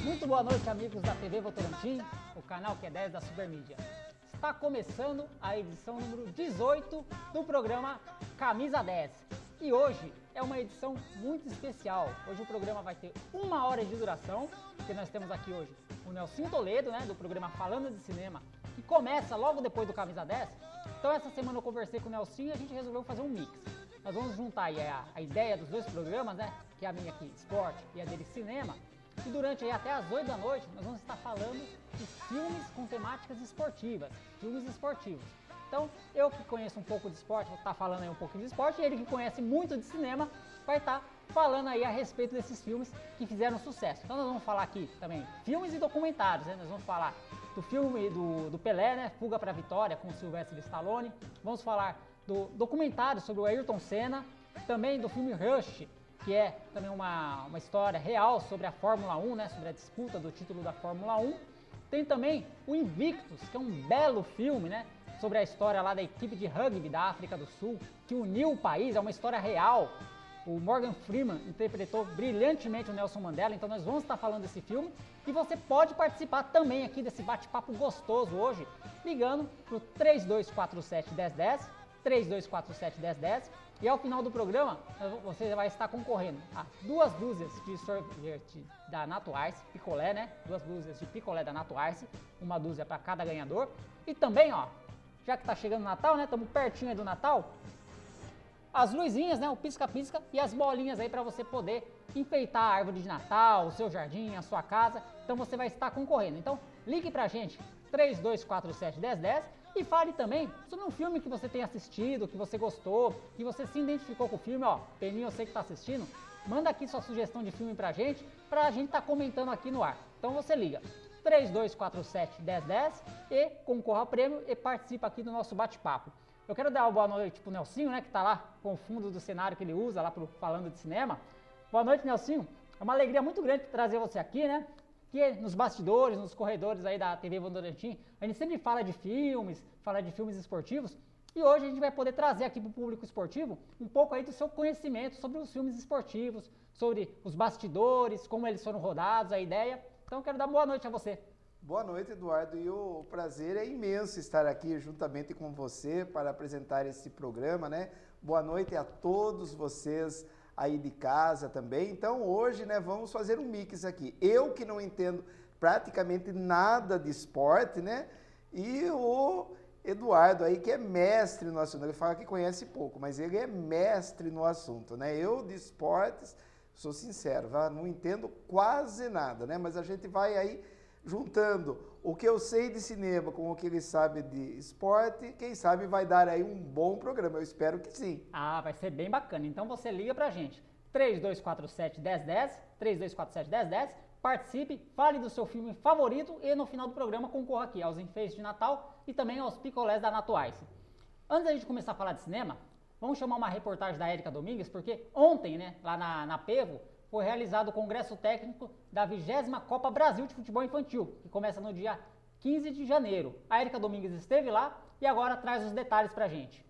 Muito boa noite, amigos da TV Votorantim, o canal Q10 da Supermídia. Está começando a edição número 18 do programa Camisa 10. E hoje é uma edição muito especial. Hoje o programa vai ter 1 hora de duração, porque nós temos aqui hoje o Nelson Toledo, do programa Falando de Cinema, que começa logo depois do Camisa 10. Então essa semana eu conversei com o Nelson e a gente resolveu fazer um mix. Nós vamos juntar aí a ideia dos dois programas, que é a minha aqui, esporte, e a dele, cinema. E durante aí até as 8 da noite nós vamos estar falando de filmes com temáticas esportivas, filmes esportivos. Então eu que conheço um pouco de esporte, vou estar falando aí um pouquinho de esporte, e ele que conhece muito de cinema vai estar falando aí a respeito desses filmes que fizeram sucesso. Então nós vamos falar aqui também filmes e documentários, nós vamos falar do filme do Pelé, Fuga para a Vitória, com o Sylvester Stallone. Vamos falar do documentário sobre o Ayrton Senna, também do filme Rush, que é também uma história real sobre a Fórmula 1, sobre a disputa do título da Fórmula 1. Tem também o Invictus, que é um belo filme, sobre a história lá da equipe de rugby da África do Sul, que uniu o país, é uma história real. O Morgan Freeman interpretou brilhantemente o Nelson Mandela, então nós vamos estar falando desse filme. E você pode participar também aqui desse bate-papo gostoso hoje, ligando para o 3247-1010, 3247-1010. E ao final do programa, você vai estar concorrendo a 2 dúzias de sorvete da Nato Ice, picolé, 2 dúzias de picolé da Nato Ice, 1 dúzia para cada ganhador. E também, já que tá chegando o Natal, estamos pertinho aí do Natal, as luzinhas, o pisca-pisca e as bolinhas aí para você poder enfeitar a árvore de Natal, o seu jardim, a sua casa. Então você vai estar concorrendo. Então ligue pra gente, 3247-1010. E fale também sobre um filme que você tem assistido, que você gostou, que você se identificou com o filme. Peninho, eu sei que está assistindo, manda aqui sua sugestão de filme pra gente estar comentando aqui no ar. Então você liga 3247-1010 e concorra ao prêmio e participa aqui do nosso bate-papo. Eu quero dar uma boa noite pro Nelsinho, que tá lá com o fundo do cenário que ele usa lá pro Falando de Cinema. Boa noite, Nelsinho. É uma alegria muito grande trazer você aqui, que nos bastidores, nos corredores aí da TV Votorantim, a gente sempre fala de filmes esportivos, e hoje a gente vai poder trazer aqui para o público esportivo um pouco aí do seu conhecimento sobre os filmes esportivos, sobre os bastidores, como eles foram rodados, a ideia. Então eu quero dar boa noite a você. Boa noite, Eduardo, e o prazer é imenso estar aqui juntamente com você para apresentar esse programa, Boa noite a todos vocês aí de casa também. Então hoje, vamos fazer um mix aqui. Eu que não entendo praticamente nada de esporte, e o Eduardo aí que é mestre no assunto. Ele fala que conhece pouco, mas ele é mestre no assunto, Eu de esportes, sou sincero, não entendo quase nada, Mas a gente vai aí juntando o que eu sei de cinema com o que ele sabe de esporte, quem sabe vai dar aí um bom programa, eu espero que sim. Vai ser bem bacana, então você liga pra gente, 3247-1010, 3247-1010, participe, fale do seu filme favorito e no final do programa concorra aqui aos enfeites de Natal e também aos picolés da Nato Ice. Antes da gente começar a falar de cinema, vamos chamar uma reportagem da Érica Domingues, porque ontem, lá na Pevo, foi realizado o Congresso Técnico da 20ª Copa Brasil de Futebol Infantil, que começa no dia 15 de janeiro. A Érica Domingues esteve lá e agora traz os detalhes pra gente.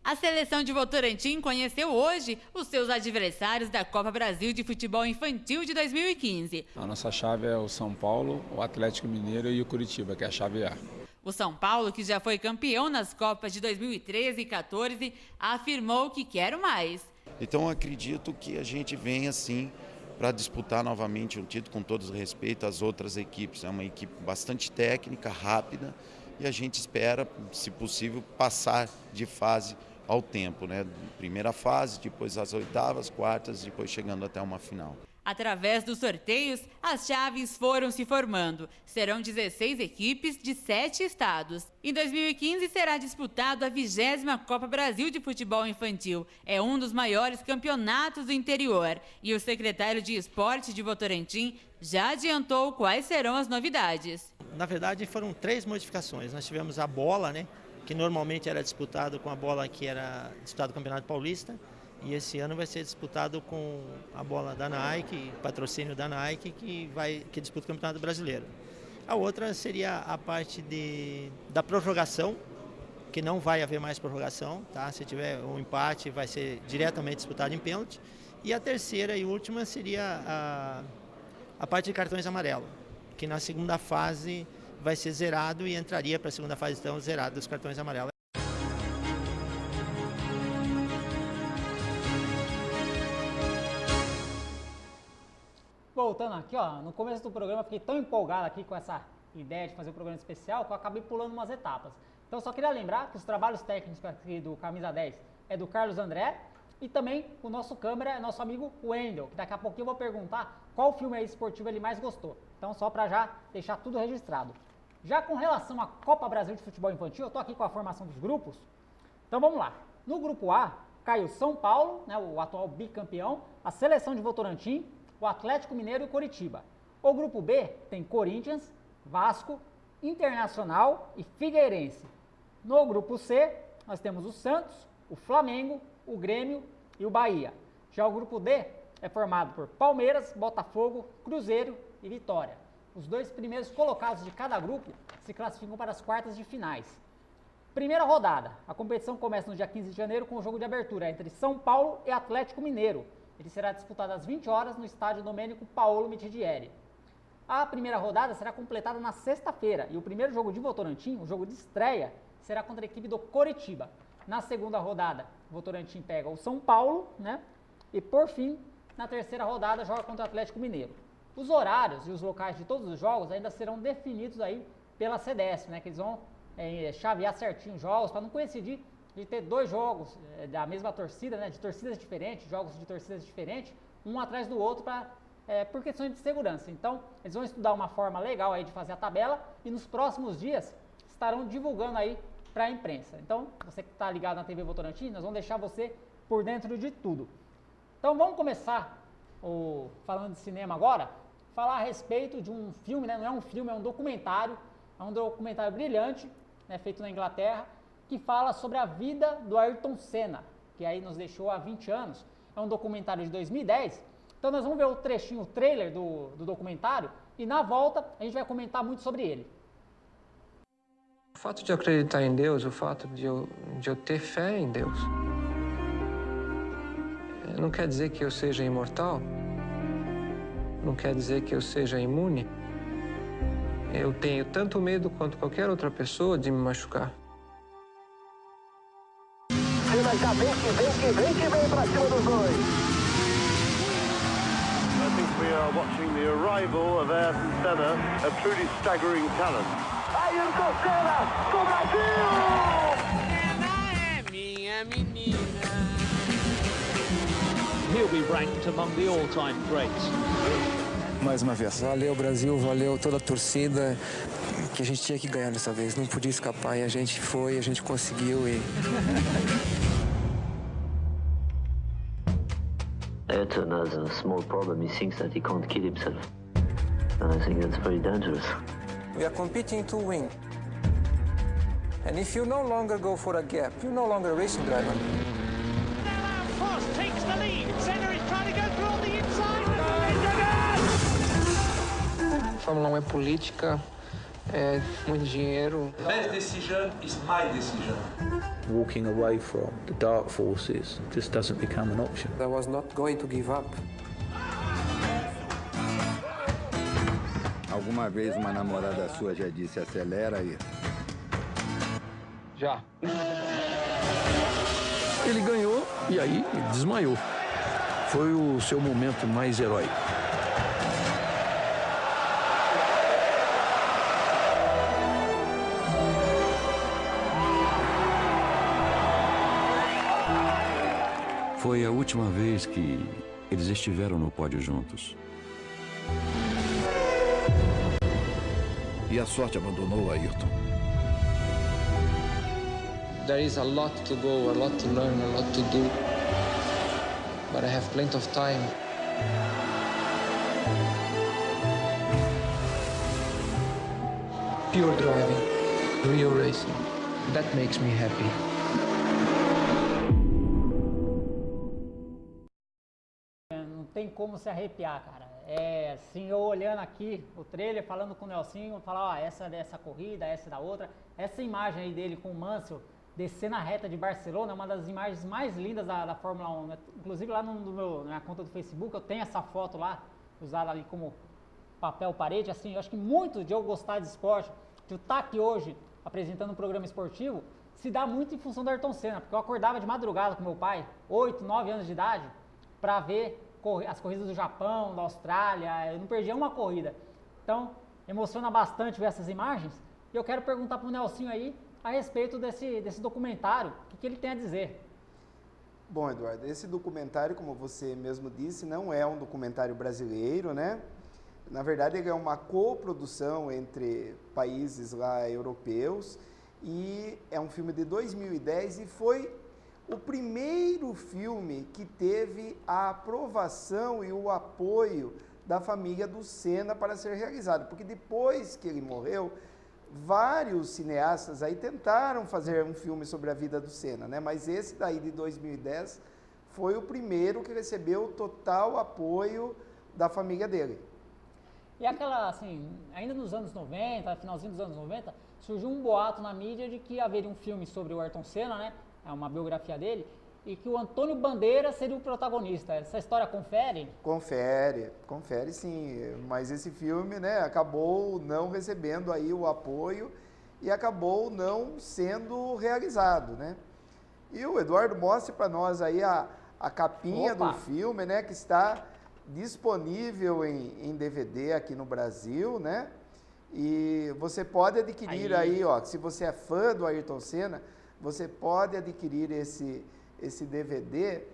A seleção de Votorantim conheceu hoje os seus adversários da Copa Brasil de Futebol Infantil de 2015. A nossa chave é o São Paulo, o Atlético Mineiro e o Curitiba, que é a chave A. O São Paulo, que já foi campeão nas Copas de 2013 e 2014, afirmou que quer mais. Então acredito que a gente vem assim para disputar novamente o título com todo respeito às outras equipes. É uma equipe bastante técnica, rápida e a gente espera, se possível, passar de fase ao tempo, né? Primeira fase, depois as oitavas, quartas, depois chegando até uma final. Através dos sorteios, as chaves foram se formando. Serão 16 equipes de 7 estados. Em 2015 será disputado a 20ª Copa Brasil de Futebol Infantil. É um dos maiores campeonatos do interior. E o secretário de Esporte de Votorantim já adiantou quais serão as novidades. Na verdade, foram 3 modificações. Nós tivemos a bola, né, que normalmente era disputado com a bola que era disputado no Campeonato Paulista. E esse ano vai ser disputado com a bola da Nike, patrocínio da Nike, que disputa o Campeonato Brasileiro. A outra seria a parte da prorrogação, que não vai haver mais prorrogação, tá? Se tiver um empate, vai ser diretamente disputado em pênalti. E a terceira e última seria a parte de cartões amarelos, que na segunda fase vai ser zerado e entraria para a segunda fase, então, zerado os cartões amarelos. Voltando aqui, ó, no começo do programa eu fiquei tão empolgado aqui com essa ideia de fazer um programa especial que eu acabei pulando umas etapas. Então só queria lembrar que os trabalhos técnicos aqui do Camisa 10 é do Carlos André e também o nosso câmera é nosso amigo Wendel, que daqui a pouquinho eu vou perguntar qual filme esportivo ele mais gostou. Então só para já deixar tudo registrado. Já com relação à Copa Brasil de Futebol Infantil, eu tô aqui com a formação dos grupos. Então vamos lá. No grupo A, caiu São Paulo, né, o atual bicampeão, a seleção de Votorantim, o Atlético Mineiro e o Coritiba. O grupo B tem Corinthians, Vasco, Internacional e Figueirense. No grupo C, nós temos o Santos, o Flamengo, o Grêmio e o Bahia. Já o grupo D é formado por Palmeiras, Botafogo, Cruzeiro e Vitória. Os 2 primeiros colocados de cada grupo se classificam para as quartas de finais. Primeira rodada. A competição começa no dia 15 de janeiro com o jogo de abertura entre São Paulo e Atlético Mineiro. Ele será disputado às 20 horas no estádio Domênico Paolo Mitidieri. A primeira rodada será completada na sexta-feira e o primeiro jogo de Votorantim, o jogo de estreia, será contra a equipe do Coritiba. Na segunda rodada, Votorantim pega o São Paulo, né? E por fim, na terceira rodada, joga contra o Atlético Mineiro. Os horários e os locais de todos os jogos ainda serão definidos aí pela CDS, né? Que eles vão chavear certinho os jogos para não coincidir de ter 2 jogos da mesma torcida, né, de torcidas diferentes, jogos de torcidas diferentes, um atrás do outro por questões de segurança. Então, eles vão estudar uma forma legal aí de fazer a tabela e nos próximos dias estarão divulgando aí para a imprensa. Então, você que está ligado na TV Votorantim, nós vamos deixar você por dentro de tudo. Então, vamos começar falando de cinema agora, falar a respeito de um filme, né, não é um filme, é um documentário brilhante, né, feito na Inglaterra, que fala sobre a vida do Ayrton Senna, que aí nos deixou há 20 anos. É um documentário de 2010. Então nós vamos ver o trechinho, o trailer do documentário, e na volta a gente vai comentar muito sobre ele. O fato de eu acreditar em Deus, o fato de eu ter fé em Deus, não quer dizer que eu seja imortal, não quer dizer que eu seja imune. Eu tenho tanto medo quanto qualquer outra pessoa de me machucar. Vem pra cima dos dois. I think we are watching the arrival of Ayrton Senna, a truly staggering talent. Ayrton Senna, do Brasil! Ela é minha menina. He'll be ranked among the all-time greats. Mais uma vez. Valeu, Brasil, valeu toda a torcida, que a gente tinha que ganhar dessa vez, não podia escapar, e a gente foi, a gente conseguiu e... Ayrton has a small problem. He thinks that he can't kill himself. And I think that's very dangerous. We are competing to win. And if you no longer go for a gap, you're no longer a racing driver. Frost takes the lead. Senna is trying to go through on the inside. Fórmula 1 é política, é muito dinheiro. Best decision is my decision. Walking away from the dark forces just doesn't become an option. I was not going to give up. Alguma vez uma namorada sua já disse acelera aí? Já. Ele ganhou e aí desmaiou. Foi o seu momento mais heróico. Foi a última vez que eles estiveram no pódio juntos. E a sorte abandonou Ayrton. There is a lot to go, a lot to learn, a lot to do. But I have plenty of time. Pure driving, real racing. That makes me happy. Não tem como se arrepiar, cara. Assim, eu olhando aqui o trailer, falando com o Nelsinho, falar, essa é dessa corrida, essa é da outra. Essa imagem aí dele com o Mansell descendo a reta de Barcelona é uma das imagens mais lindas da Fórmula 1. Né? Inclusive lá na minha conta do Facebook eu tenho essa foto lá, usada ali como papel parede. Assim, eu acho que muito de eu gostar de esporte, de eu estar aqui hoje apresentando um programa esportivo, se dá muito em função do Ayrton Senna, porque eu acordava de madrugada com meu pai, 8, 9 anos de idade, para ver as corridas do Japão, da Austrália. Eu não perdia uma corrida. Então, emociona bastante ver essas imagens. E eu quero perguntar para o Nelsinho aí a respeito desse documentário, o que ele tem a dizer. Bom, Eduardo, esse documentário, como você mesmo disse, não é um documentário brasileiro, né? Na verdade, ele é uma coprodução entre países lá europeus e é um filme de 2010 e foi o primeiro filme que teve a aprovação e o apoio da família do Senna para ser realizado, porque depois que ele morreu, vários cineastas aí tentaram fazer um filme sobre a vida do Senna, né? Mas esse daí de 2010 foi o primeiro que recebeu total apoio da família dele. E aquela, assim, ainda nos anos 90, finalzinho dos anos 90, surgiu um boato na mídia de que haveria um filme sobre o Ayrton Senna, né? É uma biografia dele, e que o Antônio Bandeira seria o protagonista. Essa história confere? Confere sim, mas esse filme, né, acabou não recebendo aí o apoio e acabou não sendo realizado, né? E o Eduardo mostra para nós aí a capinha do filme, né, que está disponível em DVD aqui no Brasil, né? E você pode adquirir aí, ó, se você é fã do Ayrton Senna, você pode adquirir esse DVD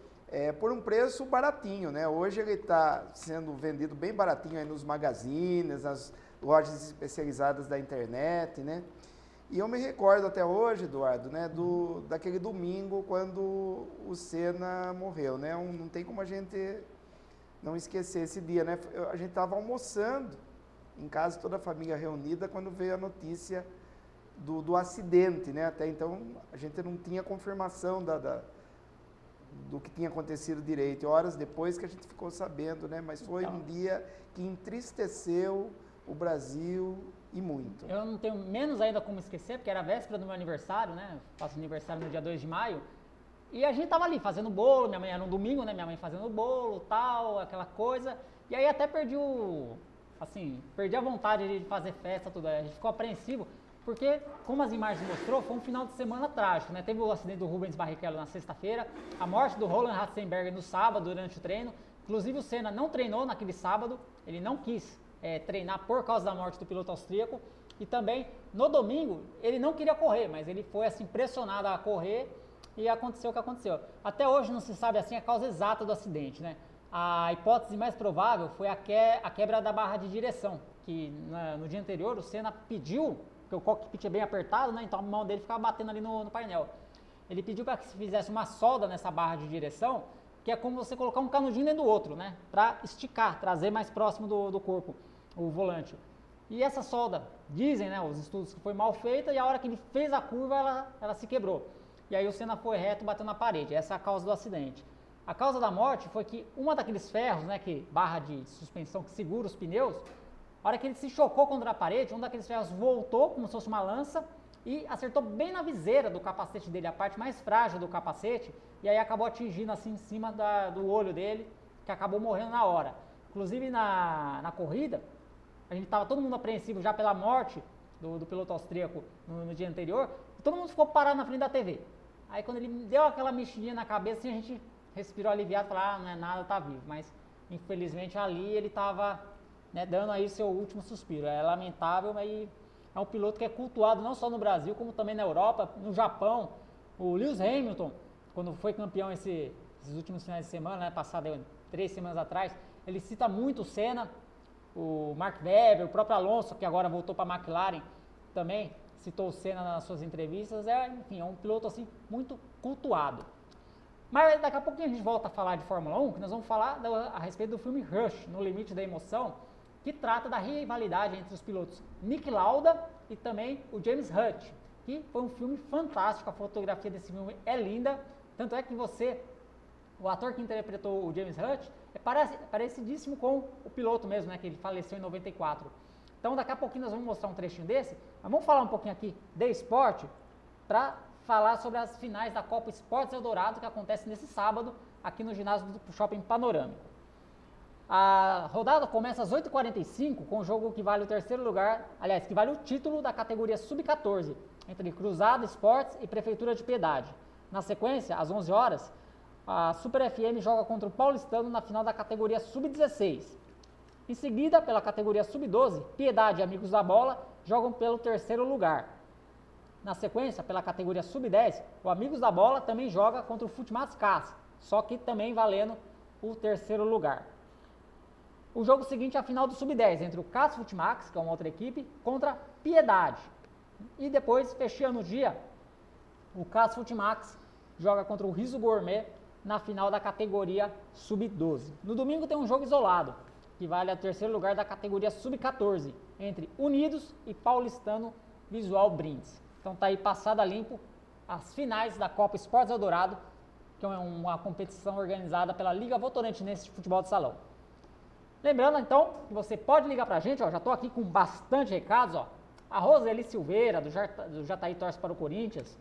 por um preço baratinho, né? Hoje ele está sendo vendido bem baratinho aí nos magazines, nas lojas especializadas da internet, né? E eu me recordo até hoje, Eduardo, né, daquele domingo quando o Senna morreu, né? Não tem como a gente não esquecer esse dia, né? A gente estava almoçando em casa, toda a família reunida, quando veio a notícia do acidente, né? Até então a gente não tinha confirmação do que tinha acontecido direito. E horas depois que a gente ficou sabendo, né? Mas foi um dia que entristeceu o Brasil e muito. Eu não tenho menos ainda como esquecer, porque era a véspera do meu aniversário, né? Faço aniversário no dia 2 de maio. E a gente tava ali fazendo bolo, minha mãe era um domingo, né? Minha mãe fazendo bolo, tal, aquela coisa. E aí até perdi a vontade de fazer festa, tudo. A gente ficou apreensivo. Porque, como as imagens mostrou, foi um final de semana trágico, né? Teve o acidente do Rubens Barrichello na sexta-feira, a morte do Roland Ratzenberger no sábado, durante o treino. Inclusive, o Senna não treinou naquele sábado, ele não quis treinar por causa da morte do piloto austríaco. E também, no domingo, ele não queria correr, mas ele foi, assim, pressionado a correr e aconteceu o que aconteceu. Até hoje não se sabe, assim, a causa exata do acidente, né? A hipótese mais provável foi a quebra da barra de direção, que no dia anterior o Senna pediu, porque o cockpit é bem apertado, né? Então a mão dele ficava batendo ali no painel. Ele pediu para que se fizesse uma solda nessa barra de direção, que é como você colocar um canudinho dentro do outro, né? Para esticar, trazer mais próximo do corpo o volante. E essa solda, dizem, né, os estudos, que foi mal feita, e a hora que ele fez a curva, ela se quebrou. E aí o Senna foi reto e bateu na parede. Essa é a causa do acidente. A causa da morte foi que uma daqueles ferros, né, que barra de suspensão que segura os pneus, a hora que ele se chocou contra a parede, um daqueles ferros voltou como se fosse uma lança e acertou bem na viseira do capacete dele, a parte mais frágil do capacete, e aí acabou atingindo assim em cima do olho dele, que acabou morrendo na hora. Inclusive na corrida, a gente estava todo mundo apreensivo já pela morte do piloto austríaco no dia anterior, e todo mundo ficou parado na frente da TV. Aí quando ele deu aquela mexidinha na cabeça, assim, a gente respirou aliviado e falou, não é nada, tá vivo. Mas infelizmente ali ele estava, né, dando aí seu último suspiro. É lamentável, mas é um piloto que é cultuado não só no Brasil, como também na Europa, no Japão. O Lewis Hamilton, quando foi campeão esse esses últimos finais de semana, né, passado 3 semanas atrás, ele cita muito o Senna, o Mark Webber, o próprio Alonso, que agora voltou para a McLaren, também citou o Senna nas suas entrevistas. Enfim, é um piloto assim muito cultuado. Mas daqui a pouquinho a gente volta a falar de Fórmula 1, que nós vamos falar a respeito do filme Rush, No Limite da Emoção, que trata da rivalidade entre os pilotos Niki Lauda e também o James Hunt, que foi um filme fantástico. A fotografia desse filme é linda, tanto é que o ator que interpretou o James Hunt é parecidíssimo com o piloto mesmo, né, que ele faleceu em 94. Então daqui a pouquinho nós vamos mostrar um trechinho desse, mas vamos falar um pouquinho aqui de esporte, para falar sobre as finais da Copa Esportes Eldorado, que acontece nesse sábado, aqui no ginásio do Shopping Panorâmico. A rodada começa às 8h45, com o jogo que vale o terceiro lugar, aliás, que vale o título da categoria Sub-14, entre Cruzado Esportes e Prefeitura de Piedade. Na sequência, às 11 horas, a Super FM joga contra o Paulistano na final da categoria Sub-16. Em seguida, pela categoria Sub-12, Piedade e Amigos da Bola jogam pelo terceiro lugar. Na sequência, pela categoria Sub-10, o Amigos da Bola também joga contra o Futimax CAS, só que também valendo o terceiro lugar. O jogo seguinte é a final do Sub-10, entre o CAS Futimax, que é uma outra equipe, contra Piedade. E depois, fechando o dia, o CAS Futimax joga contra o Riso Gourmet na final da categoria Sub-12. No domingo tem um jogo isolado, que vale o terceiro lugar da categoria Sub-14, entre Unidos e Paulistano Visual Brindes. Então tá aí passada a limpo as finais da Copa Esportes Eldorado, que é uma competição organizada pela Liga Votorantinense de Futebol de Salão. Lembrando então que você pode ligar pra gente, ó, já tô aqui com bastante recados, ó. A Roseli Silveira, do Jataí Torce para o Corinthians.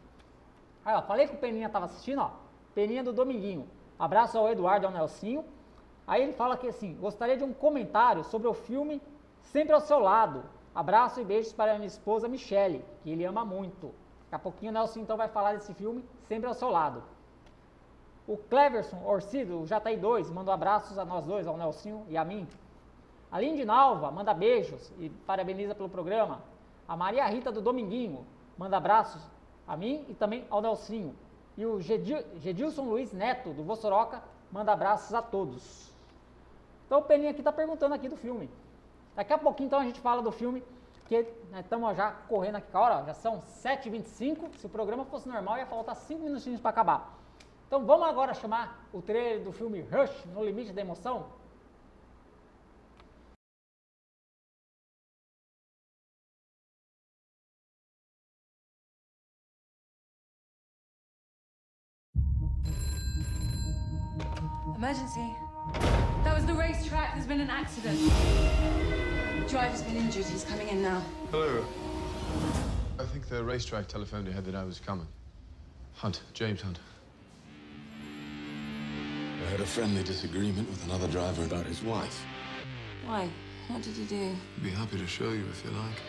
Aí, ó, falei que o Peninha tava assistindo, ó. Peninha do Dominguinho. Abraço ao Eduardo e ao Nelsinho. Aí ele fala que assim, gostaria de um comentário sobre o filme Sempre ao Seu Lado. Abraço e beijos para a minha esposa Michele, que ele ama muito. Daqui a pouquinho o Nelson então vai falar desse filme Sempre ao Seu Lado. O Cleverson Orcido, o Jataí 2, manda abraços a nós dois, ao Nelson e a mim. A Lindy Nalva manda beijos e parabeniza pelo programa. A Maria Rita do Dominguinho manda abraços a mim e também ao Nelsinho. E o Gedilson Luiz Neto, do Vossoroca, manda abraços a todos. Então o Peninha aqui está perguntando aqui do filme. Daqui a pouquinho então a gente fala do filme, que estamos já correndo aqui, ó, já são 7h25, se o programa fosse normal ia faltar 5 minutinhos para acabar. Então vamos agora chamar o trailer do filme Rush, No Limite da Emoção? Emergency. That was the racetrack. There's been an accident. The driver's been injured. He's coming in now. Hello. I think the racetrack telephoned ahead that I was coming. Hunt. James Hunt. I had a friendly disagreement with another driver about his wife. Why? What did he do? I'd be happy to show you if you like.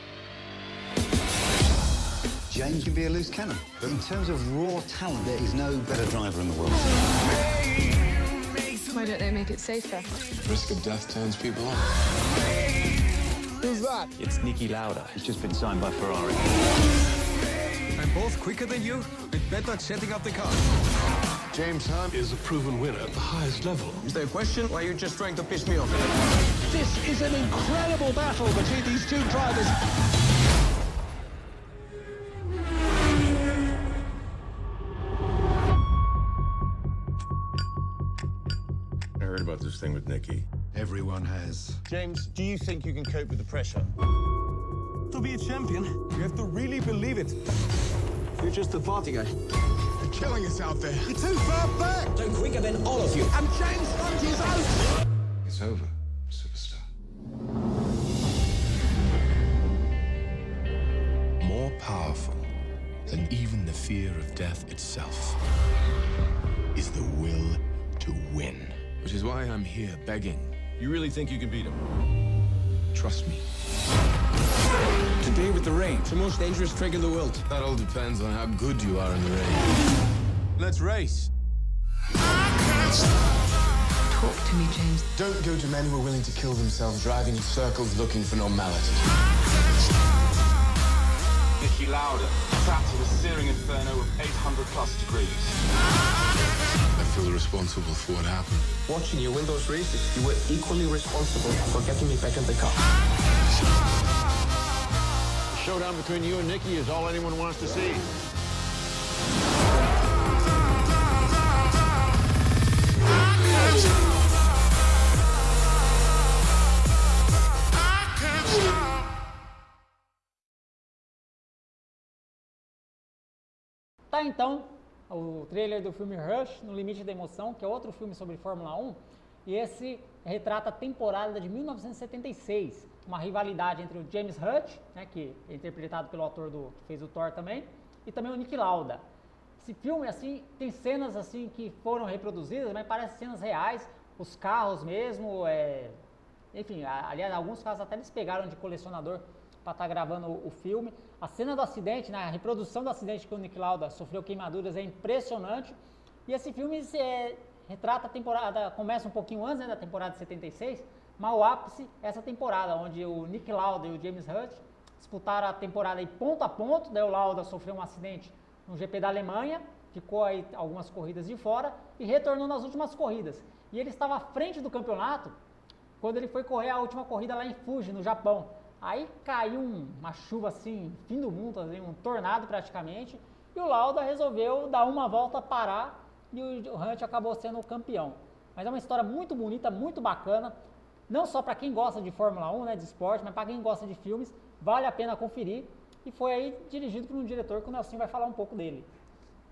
James can be a loose cannon. But in terms of raw talent, there is no better driver in the world. Why don't they make it safer? Risk of death turns people on. Who's that? It's Niki Lauda. He's just been signed by Ferrari. I'm both quicker than you, but better at setting up the car. James Hunt is a proven winner at the highest level. Is there a question? Why are you just trying to piss me off? This is an incredible battle between these two drivers. I heard about this thing with Niki. Everyone has. James, do you think you can cope with the pressure? To be a champion, you have to really believe it. You're just a party guy. They're killing us out there. You're too far back! I'm quicker than all of you. And James Hunt is out! It's over, superstar. More powerful than even the fear of death itself is the will to win. Which is why I'm here begging. You really think you can beat him? Trust me. Today with the rain, it's the most dangerous track in the world. That all depends on how good you are in the rain. Let's race. Talk to me, James. Don't go to men who are willing to kill themselves driving in circles looking for normality. Niki Lauda, trapped in a searing inferno of 800 plus degrees. I feel responsible for what happened. Watching you win those races, you were equally responsible for getting me back in the car. The showdown between you and Niki is all anyone wants to see. Tá, então, o trailer do filme Rush, No Limite da Emoção, que é outro filme sobre Fórmula 1, e esse retrata a temporada de 1976, uma rivalidade entre o James Hunt, né, que é interpretado pelo ator que fez o Thor também, e também o Niki Lauda. Esse filme, assim, tem cenas assim que foram reproduzidas, mas parecem cenas reais, os carros mesmo, enfim, aliás, alguns carros até eles pegaram de colecionador para estar gravando o filme. A cena do acidente, né, a reprodução do acidente que o Niki Lauda sofreu queimaduras é impressionante. E esse filme retrata a temporada, começa um pouquinho antes, né, da temporada de 76, mas o ápice é essa temporada, onde o Niki Lauda e o James Hunt disputaram a temporada aí ponto a ponto. Daí o Lauda sofreu um acidente no GP da Alemanha, ficou aí algumas corridas de fora e retornou nas últimas corridas. E ele estava à frente do campeonato quando ele foi correr a última corrida lá em Fuji, no Japão. Aí caiu uma chuva assim, fim do mundo, assim, um tornado praticamente, e o Lauda resolveu dar uma volta, parar, e o Hunt acabou sendo o campeão. Mas é uma história muito bonita, muito bacana, não só para quem gosta de Fórmula 1, né, de esporte, mas para quem gosta de filmes, vale a pena conferir, e foi aí dirigido por um diretor que o Nelson vai falar um pouco dele.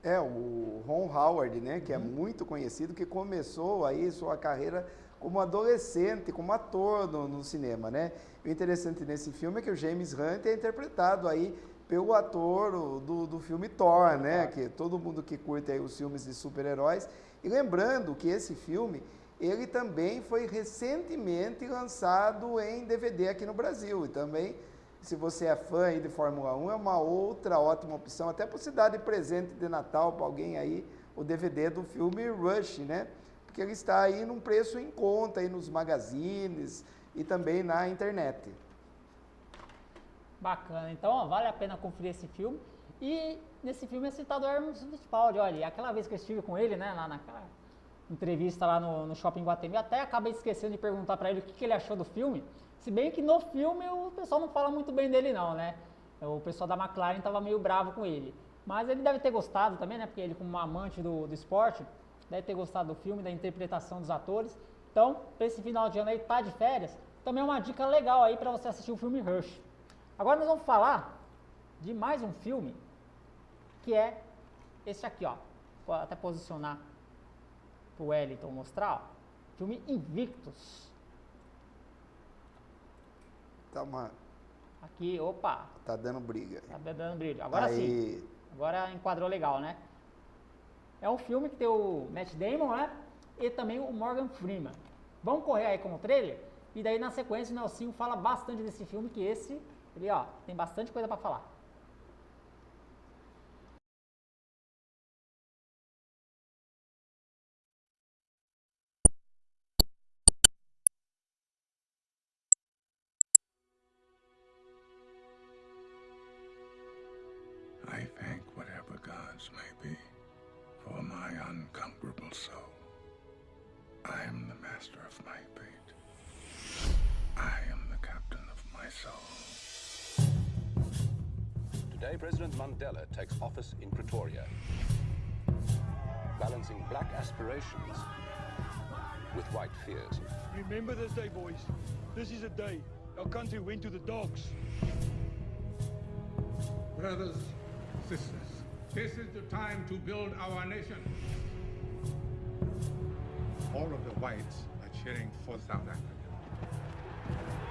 É, o Ron Howard, né, que é muito conhecido, que começou aí sua carreira como adolescente, como ator no cinema, né? O interessante nesse filme é que o James Hunt é interpretado aí pelo ator do filme Thor, né? Que todo mundo que curte aí os filmes de super-heróis. E lembrando que esse filme, ele também foi recentemente lançado em DVD aqui no Brasil. E também, se você é fã aí de Fórmula 1, é uma outra ótima opção, até para você dar de presente de Natal para alguém aí, o DVD do filme Rush, né? Porque ele está aí num preço em conta aí nos magazines e também na internet. Bacana, então ó, vale a pena conferir esse filme. E nesse filme é citado o Hermes Fittipaldi. Olha, aquela vez que eu estive com ele, né, lá naquela entrevista lá no Shopping Guatemi, até acabei esquecendo de perguntar para ele o que ele achou do filme. Se bem que no filme o pessoal não fala muito bem dele não, né? O pessoal da McLaren estava meio bravo com ele. Mas ele deve ter gostado também, né? Porque ele, como um amante do esporte, deve ter gostado do filme, da interpretação dos atores. Então, para esse final de ano aí, tá de férias, também é uma dica legal aí para você assistir o filme Rush. Agora nós vamos falar de mais um filme, que é esse aqui, ó. Vou até posicionar pro Wellington mostrar, ó. Filme Invictus. Tá uma... Aqui, opa. Tá dando briga. Tá dando briga. Agora aí. Sim. Agora enquadrou legal, né? É um filme que tem o Matt Damon, né? E também o Morgan Freeman. Vamos correr aí com o trailer? E daí na sequência o Nelsinho fala bastante desse filme, que esse, ele ó, tem bastante coisa pra falar. I thank whatever gods may be for my unconquerable soul. I am the master of my fate. I am the captain of my soul. Today, President Mandela takes office in Pretoria, balancing black aspirations with white fears. Remember this day, boys. This is a day our country went to the dogs. Brothers, sisters, this is the time to build our nation. All of the whites are cheering for South Africa.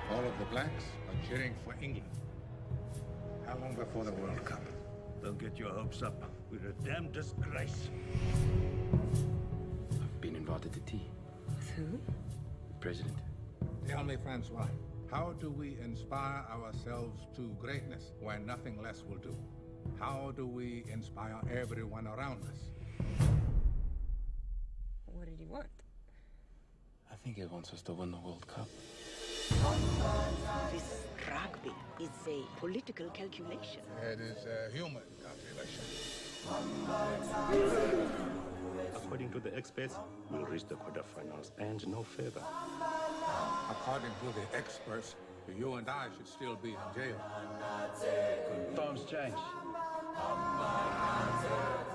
All of the blacks are cheering for England. How long before the World Cup? Don't get your hopes up. We're a damn disgrace. I've been invited to tea. With who? The president. Tell me, Francois, how do we inspire ourselves to greatness when nothing less will do? How do we inspire everyone around us? What did he want? I think he wants us to win the World Cup. This is rugby. It's a political calculation. It is a human calculation. According to the experts, we'll reach the quarterfinals and no further. According to the experts, you and I should still be in jail. Times change.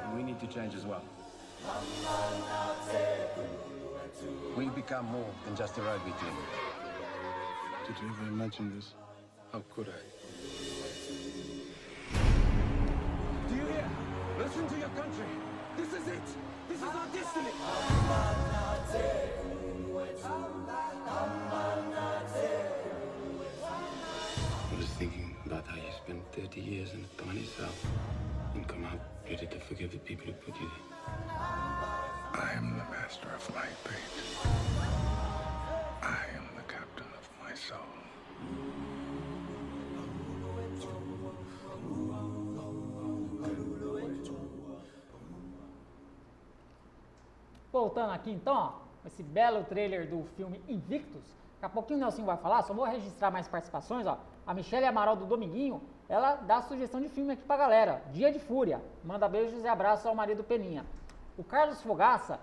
And we need to change as well. We become more than just a rugby team. Did you ever imagine this? How could I? Do you hear? Listen to your country. This is it. This is our destiny. I was thinking about how you spent 30 years in a tiny cell and come out ready to forgive the people who put you there. I am the master of my fate. I am the captain of my soul. Voltando aqui então, ó, esse belo trailer do filme Invictus. Daqui a pouquinho o Nelson vai falar, só vou registrar mais participações, ó. A Michele Amaral do Dominguinho, ela dá sugestão de filme aqui pra galera. Dia de Fúria, manda beijos e abraços ao marido Peninha. O Carlos Fogaça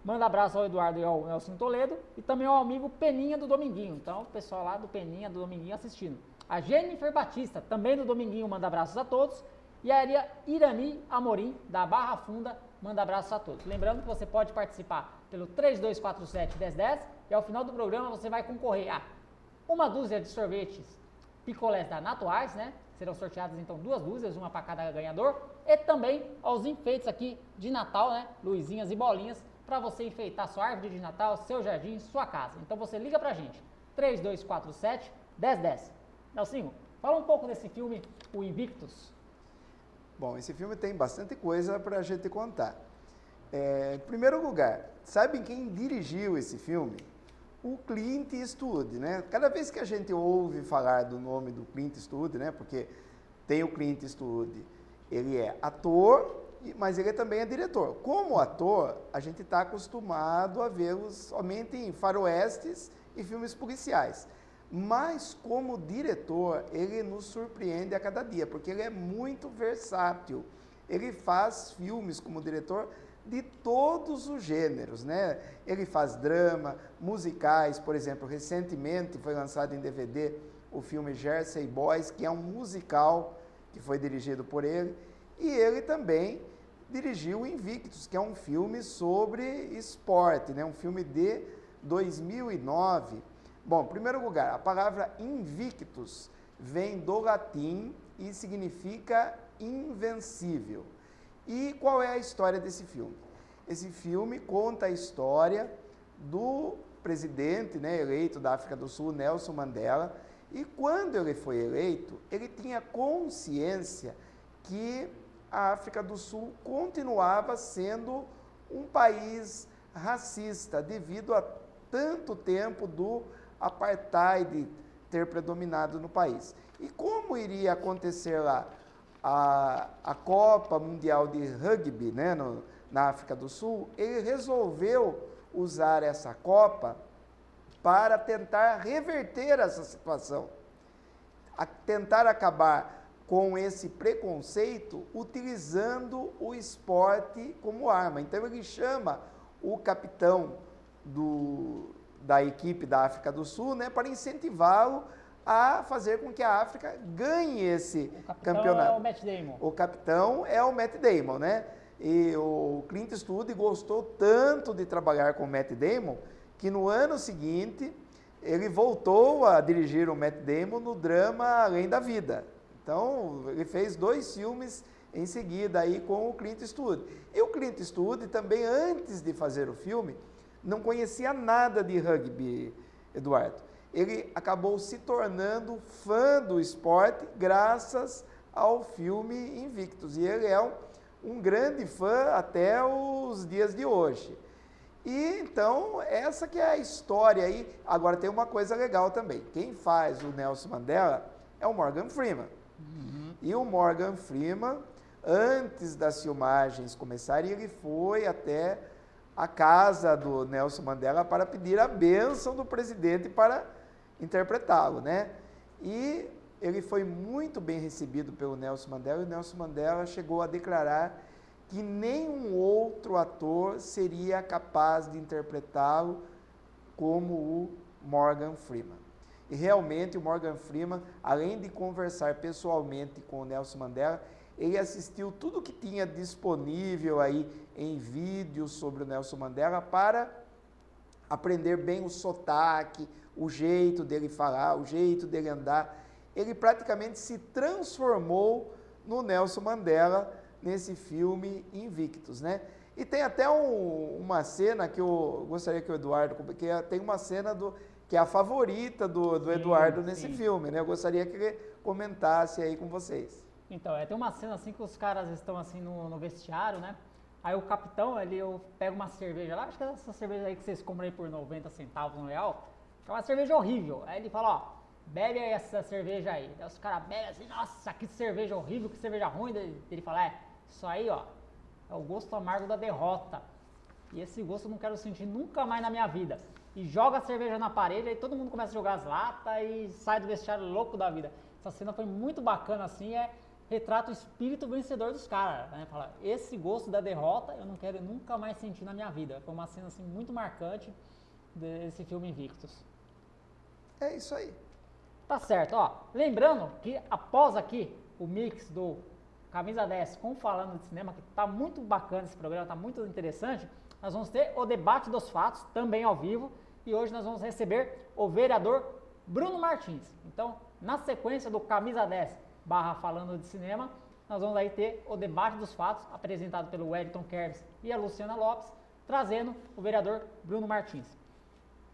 manda abraço ao Eduardo e ao Nelson Toledo e também ao amigo Peninha do Dominguinho. Então, o pessoal lá do Peninha do Dominguinho assistindo. A Jennifer Batista, também do Dominguinho, manda abraços a todos. E a Irani Amorim, da Barra Funda, manda abraços a todos. Lembrando que você pode participar pelo 3247-1010 e ao final do programa você vai concorrer a uma dúzia de sorvetes picolés da Nato Ice, né? Serão sorteadas então 2 dúzias, uma para cada ganhador. E também aos enfeites aqui de Natal, né? Luzinhas e bolinhas, para você enfeitar sua árvore de Natal, seu jardim, sua casa. Então você liga pra gente, 3247-1010. Nelsinho, fala um pouco desse filme, o Invictus. Bom, esse filme tem bastante coisa para a gente contar. Em primeiro lugar, sabem quem dirigiu esse filme? O Clint Eastwood, né? Cada vez que a gente ouve falar do nome do Clint Eastwood, né? Porque tem o Clint Eastwood, ele é ator, mas ele também é diretor. Como ator, a gente está acostumado a vê-lo somente em faroestes e filmes policiais. Mas como diretor, ele nos surpreende a cada dia, porque ele é muito versátil. Ele faz filmes como diretor de todos os gêneros, né? Ele faz drama, musicais, por exemplo, recentemente foi lançado em DVD o filme Jersey Boys, que é um musical que foi dirigido por ele, e ele também dirigiu Invictus, que é um filme sobre esporte, né? Um filme de 2009. Bom, em primeiro lugar, a palavra invictus vem do latim e significa invencível. E qual é a história desse filme? Esse filme conta a história do presidente, né, eleito da África do Sul, Nelson Mandela, e quando ele foi eleito, ele tinha consciência que a África do Sul continuava sendo um país racista devido a tanto tempo do apartheid ter predominado no país. E como iria acontecer lá a Copa Mundial de Rugby, né, na África do Sul, ele resolveu usar essa Copa para tentar reverter essa situação, tentar acabar com esse preconceito utilizando o esporte como arma. Então ele chama o capitão da equipe da África do Sul, né, para incentivá-lo a fazer com que a África ganhe esse campeonato. O capitão é o Matt Damon. O capitão é o Matt Damon, né? E o Clint Eastwood gostou tanto de trabalhar com o Matt Damon que no ano seguinte ele voltou a dirigir o Matt Damon no drama Além da Vida. Então ele fez 2 filmes em seguida aí com o Clint Eastwood. E o Clint Eastwood também, antes de fazer o filme, não conhecia nada de rugby, Eduardo. Ele acabou se tornando fã do esporte graças ao filme Invictus. E ele é um grande fã até os dias de hoje. E então, essa que é a história aí. Agora tem uma coisa legal também. Quem faz o Nelson Mandela é o Morgan Freeman. E o Morgan Freeman, antes das filmagens começarem, ele foi até a casa do Nelson Mandela para pedir a bênção do presidente para interpretá-lo, né? E ele foi muito bem recebido pelo Nelson Mandela, e o Nelson Mandela chegou a declarar que nenhum outro ator seria capaz de interpretá-lo como o Morgan Freeman. E realmente o Morgan Freeman, além de conversar pessoalmente com o Nelson Mandela, ele assistiu tudo que tinha disponível aí em vídeos sobre o Nelson Mandela para aprender bem o sotaque, o jeito dele falar, o jeito dele andar. Ele praticamente se transformou no Nelson Mandela nesse filme Invictus, né? E tem até uma cena que eu gostaria que o Eduardo, tem uma cena que é a favorita do Eduardo nesse filme, né? Eu gostaria que ele comentasse aí com vocês. Então, tem uma cena assim que os caras estão assim no vestiário, né? Aí o capitão, ele pega uma cerveja lá, acho que é essa cerveja aí que vocês compram aí por 90 centavos no real, é uma cerveja horrível. Aí ele fala, ó, bebe aí essa cerveja aí. Aí os caras bebem assim, nossa, que cerveja horrível, que cerveja ruim. Ele fala, isso aí, ó, é o gosto amargo da derrota. E esse gosto eu não quero sentir nunca mais na minha vida. E joga a cerveja na parede, aí todo mundo começa a jogar as latas e sai do vestiário louco da vida. Essa cena foi muito bacana, assim, retrata o espírito vencedor dos caras, né? Fala, esse gosto da derrota eu não quero nunca mais sentir na minha vida. Foi uma cena, assim, muito marcante desse filme Invictus. É isso aí. Tá certo, ó. Lembrando que após aqui o mix do Camisa 10 com Falando de Cinema, que tá muito bacana esse programa, tá muito interessante, nós vamos ter o debate dos fatos, também ao vivo, e hoje nós vamos receber o vereador Bruno Martins. Então, na sequência do Camisa 10 / Falando de Cinema, nós vamos aí ter o debate dos fatos, apresentado pelo Wellington Kerves e a Luciana Lopes, trazendo o vereador Bruno Martins.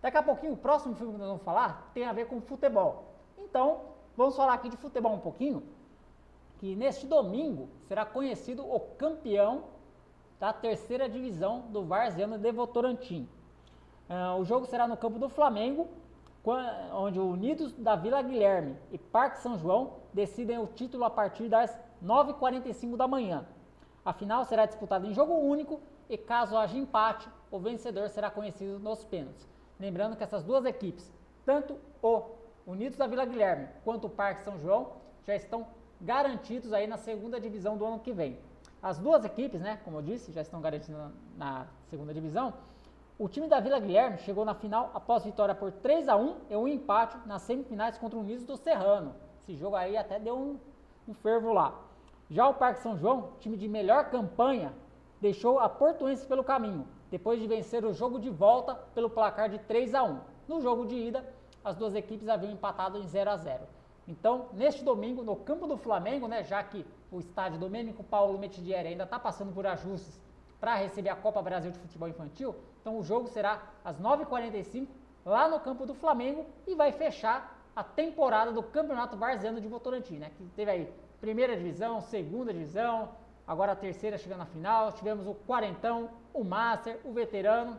Daqui a pouquinho, o próximo filme que nós vamos falar tem a ver com futebol. Então, vamos falar aqui de futebol um pouquinho, que neste domingo será conhecido o campeão da 3ª divisão do Varziano de Votorantim. O jogo será no campo do Flamengo, onde o Unidos da Vila Guilherme e Parque São João decidem o título a partir das 9h45 da manhã. A final será disputada em jogo único e, caso haja empate, o vencedor será conhecido nos pênaltis. Lembrando que essas duas equipes, tanto o Unidos da Vila Guilherme quanto o Parque São João, já estão garantidos aí na 2ª divisão do ano que vem. As duas equipes, né, como eu disse, já estão garantidas na 2ª divisão. O time da Vila Guilherme chegou na final após vitória por 3-1 e um empate nas semifinais contra o Unidos do Serrano. Esse jogo aí até deu um fervo lá. Já o Parque São João, time de melhor campanha, deixou a Portuense pelo caminho, depois de vencer o jogo de volta pelo placar de 3-1. No jogo de ida, as duas equipes haviam empatado em 0-0. Então, neste domingo, no campo do Flamengo, né, já que o estádio Domênico Paulo Metidieri ainda está passando por ajustes para receber a Copa Brasil de Futebol Infantil, então o jogo será às 9h45 lá no campo do Flamengo e vai fechar a temporada do Campeonato Varziano de Votorantim, né, que teve aí 1ª divisão, 2ª divisão, agora a 3ª chegando na final, tivemos o Quarentão, o Master, o Veterano,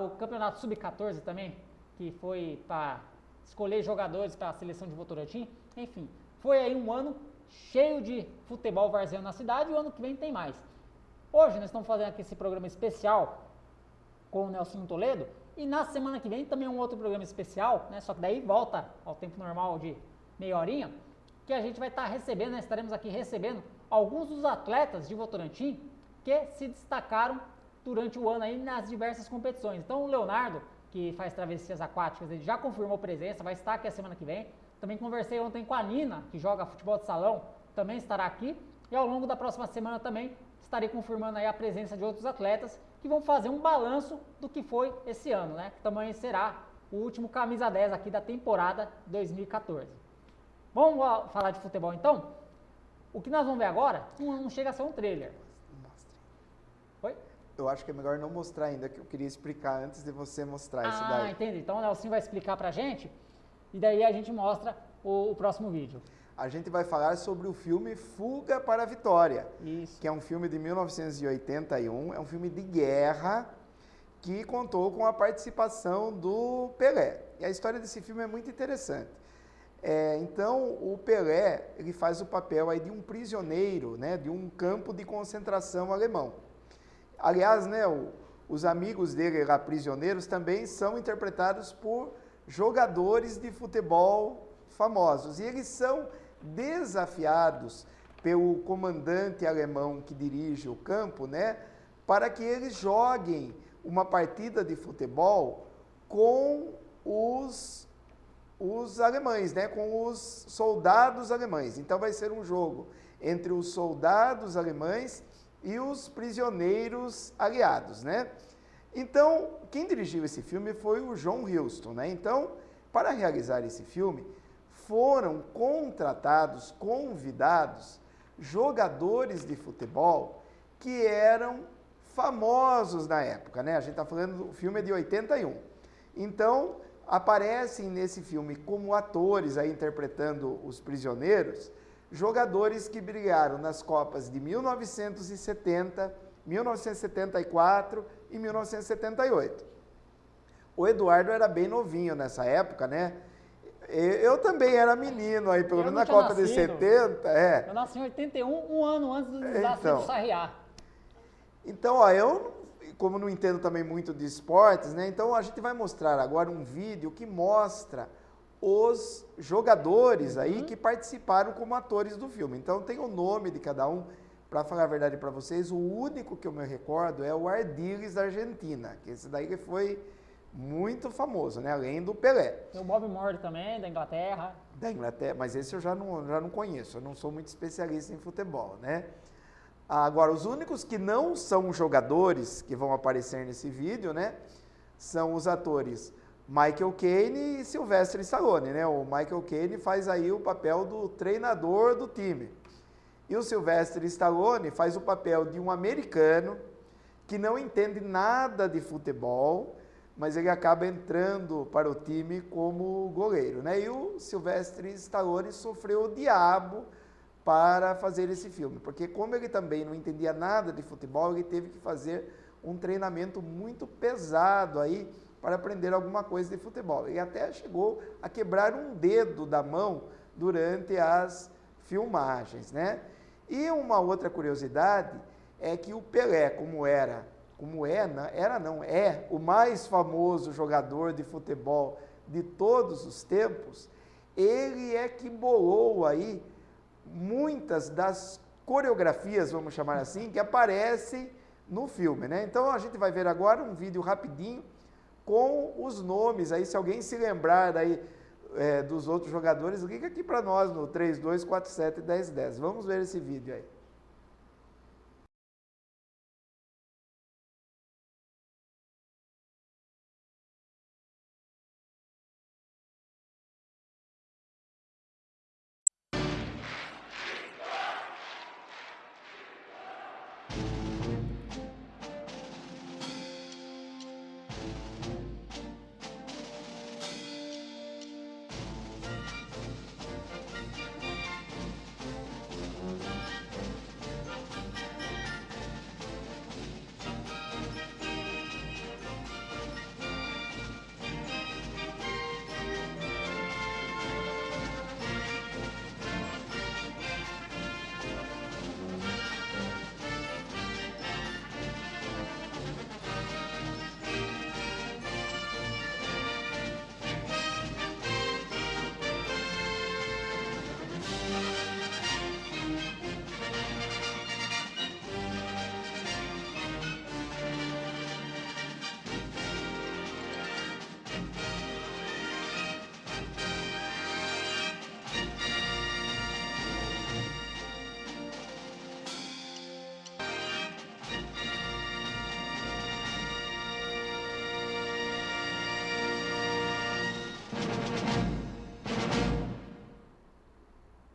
o Campeonato Sub-14 também, que foi para escolher jogadores para a seleção de Votorantim. Enfim, foi aí um ano cheio de futebol varziano na cidade e o ano que vem tem mais. Hoje nós estamos fazendo aqui esse programa especial com o Nelson Toledo e na semana que vem também um outro programa especial, né? Só que daí volta ao tempo normal de meia horinha, que a gente vai estar recebendo, né? Estaremos aqui recebendo alguns dos atletas de Votorantim que se destacaram durante o ano aí nas diversas competições. Então o Leonardo, que faz travessias aquáticas, ele já confirmou presença, vai estar aqui a semana que vem. Também conversei ontem com a Nina, que joga futebol de salão, também estará aqui. E ao longo da próxima semana também estarei confirmando aí a presença de outros atletas que vão fazer um balanço do que foi esse ano, né? Que também será o último Camisa 10 aqui da temporada 2014. Vamos falar de futebol então? O que nós vamos ver agora não chega a ser um trailer. Oi? Eu acho que é melhor não mostrar ainda, que eu queria explicar antes de você mostrar isso daí. Ah, entendi. Então o Nelson vai explicar pra gente e daí a gente mostra o próximo vídeo. A gente vai falar sobre o filme Fuga para a Vitória. Isso. Que é um filme de 1981, é um filme de guerra que contou com a participação do Pelé. E a história desse filme é muito interessante. Então, o Pelé, ele faz o papel aí de um prisioneiro, né, de um campo de concentração alemão. Aliás, né, os amigos dele lá, prisioneiros, também são interpretados por jogadores de futebol famosos. E eles são desafiados pelo comandante alemão que dirige o campo, né, para que eles joguem uma partida de futebol com os alemães, né, com os soldados alemães. Então vai ser um jogo entre os soldados alemães e os prisioneiros aliados, né? Então, quem dirigiu esse filme foi o John Huston, né? Então, para realizar esse filme, foram contratados, convidados, jogadores de futebol que eram famosos na época, né? A gente está falando, o filme é de 81. Então, aparecem nesse filme como atores aí interpretando os prisioneiros, jogadores que brilharam nas Copas de 1970, 1974 e 1978. O Eduardo era bem novinho nessa época, né? Eu também era menino aí, pelo menos na Copa de 70. É. Eu nasci em 81, um ano antes do desastre do Sarriá. Então, ó, eu, como não entendo também muito de esportes, né? Então a gente vai mostrar agora um vídeo que mostra os jogadores aí que participaram como atores do filme. Então tem o nome de cada um. Para falar a verdade para vocês, o único que eu me recordo é o Ardiles da Argentina, que esse daí foi muito famoso, né? Além do Pelé. Tem o Bob Moore também, da Inglaterra. Da Inglaterra, mas esse eu já não conheço, eu não sou muito especialista em futebol, né? Agora, os únicos que não são jogadores que vão aparecer nesse vídeo, né? São os atores Michael Caine e Sylvester Stallone, né? O Michael Caine faz aí o papel do treinador do time. E o Sylvester Stallone faz o papel de um americano que não entende nada de futebol, mas ele acaba entrando para o time como goleiro, né? E o Sylvester Stallone sofreu o diabo para fazer esse filme, porque como ele também não entendia nada de futebol, ele teve que fazer um treinamento muito pesado aí para aprender alguma coisa de futebol. Ele até chegou a quebrar um dedo da mão durante as filmagens, né? E uma outra curiosidade é que o Pelé, é o mais famoso jogador de futebol de todos os tempos, ele é que bolou aí muitas das coreografias, vamos chamar assim, que aparecem no filme, né? Então a gente vai ver agora um vídeo rapidinho com os nomes aí, se alguém se lembrar aí dos outros jogadores, liga aqui para nós no 3247-1010. Vamos ver esse vídeo aí.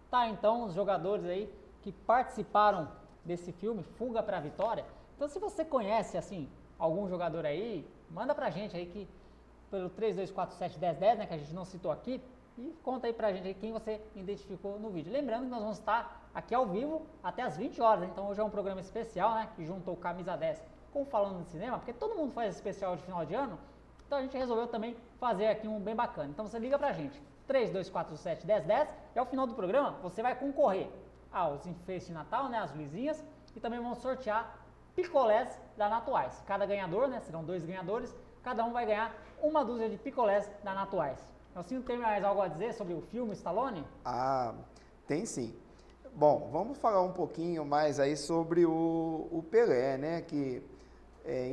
Tá, então, os jogadores aí que participaram desse filme, Fuga para a Vitória. Então, se você conhece, assim, algum jogador aí, manda pra gente aí que pelo 3247-1010, né, que a gente não citou aqui, e conta aí pra gente aí quem você identificou no vídeo. Lembrando que nós vamos estar aqui ao vivo até as 20 horas, né? Então hoje é um programa especial, né, que juntou o Camisa 10 com Falando de Cinema, porque todo mundo faz especial de final de ano, então a gente resolveu também fazer aqui um bem bacana. Então você liga pra gente, 3247-1010, e ao final do programa você vai concorrer aos enfeites de Natal, né, as luzinhas, e também vamos sortear picolés da Natuais. Cada ganhador, né, serão 2 ganhadores, cada um vai ganhar uma dúzia de picolés da Natuais. Nelsinho, tem mais algo a dizer sobre o filme Stallone? Ah, tem sim. Bom, vamos falar um pouquinho mais aí sobre o Pelé, né? Que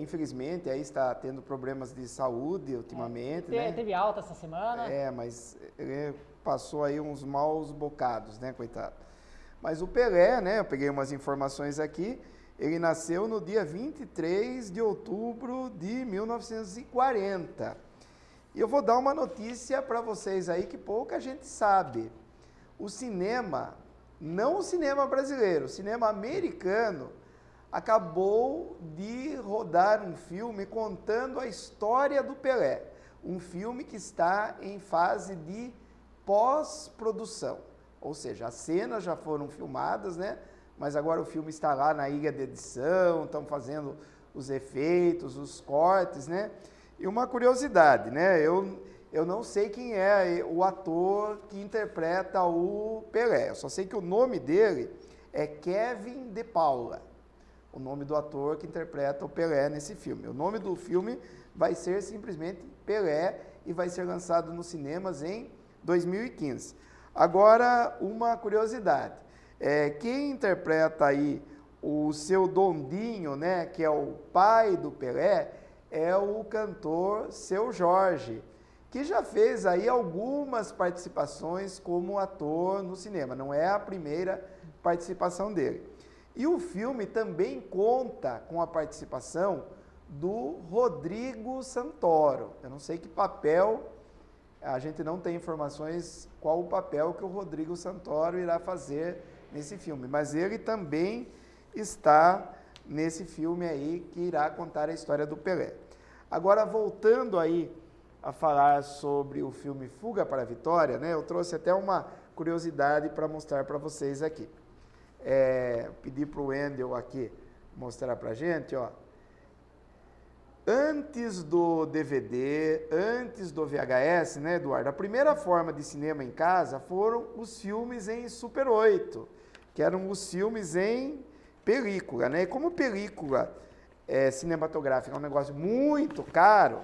infelizmente aí está tendo problemas de saúde ultimamente, né? Teve alta essa semana. Mas ele passou aí uns maus bocados, né, coitado. Mas o Pelé, né, eu peguei umas informações aqui, ele nasceu no dia 23 de outubro de 1940. E eu vou dar uma notícia para vocês aí que pouca gente sabe. O cinema, não o cinema brasileiro, o cinema americano, acabou de rodar um filme contando a história do Pelé. Um filme que está em fase de pós-produção. Ou seja, as cenas já foram filmadas, né? Mas agora o filme está lá na ilha de edição, estão fazendo os efeitos, os cortes, né? E uma curiosidade, né? Eu não sei quem é o ator que interpreta o Pelé. Eu só sei que o nome dele é Kevin De Paula. O nome do ator que interpreta o Pelé nesse filme. O nome do filme vai ser simplesmente Pelé e vai ser lançado nos cinemas em 2015. Agora, uma curiosidade. Quem interpreta aí o seu Dondinho, né, que é o pai do Pelé, é o cantor Seu Jorge, que já fez aí algumas participações como ator no cinema. Não é a primeira participação dele. E o filme também conta com a participação do Rodrigo Santoro. Eu não sei que papel, a gente não tem informações qual o papel que o Rodrigo Santoro irá fazer nesse filme, mas ele também está nesse filme aí que irá contar a história do Pelé. Agora, voltando aí a falar sobre o filme Fuga para a Vitória, né? Eu trouxe até uma curiosidade para mostrar para vocês aqui. Pedi para o Wendel aqui mostrar para a gente, ó. Antes do DVD, antes do VHS, né, Eduardo? A primeira forma de cinema em casa foram os filmes em Super 8, que eram os filmes em película, né? E como película cinematográfica é um negócio muito caro,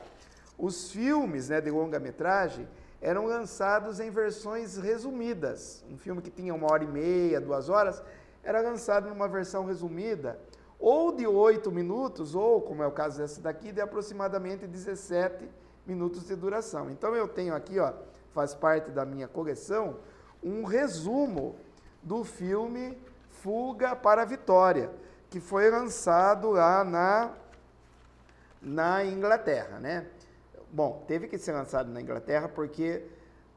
os filmes, né, de longa-metragem eram lançados em versões resumidas. Um filme que tinha 1h30, 2 horas, era lançado numa versão resumida, ou de 8 minutos, ou, como é o caso dessa daqui, de aproximadamente 17 minutos de duração. Então eu tenho aqui, ó, faz parte da minha coleção, um resumo do filme Fuga para a Vitória, que foi lançado lá na Inglaterra, né? Bom, teve que ser lançado na Inglaterra porque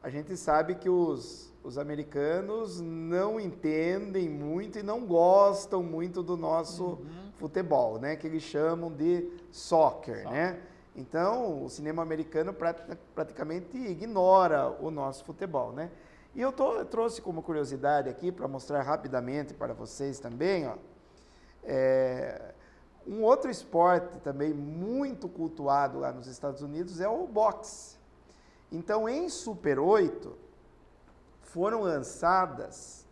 a gente sabe que os americanos não entendem muito e não gostam muito do nosso futebol, né? Que eles chamam de soccer, né? Então, o cinema americano praticamente ignora o nosso futebol, né? E eu trouxe como curiosidade aqui, para mostrar rapidamente para vocês também, ó, um outro esporte também muito cultuado lá nos Estados Unidos é o boxe. Então, em Super 8, foram lançadas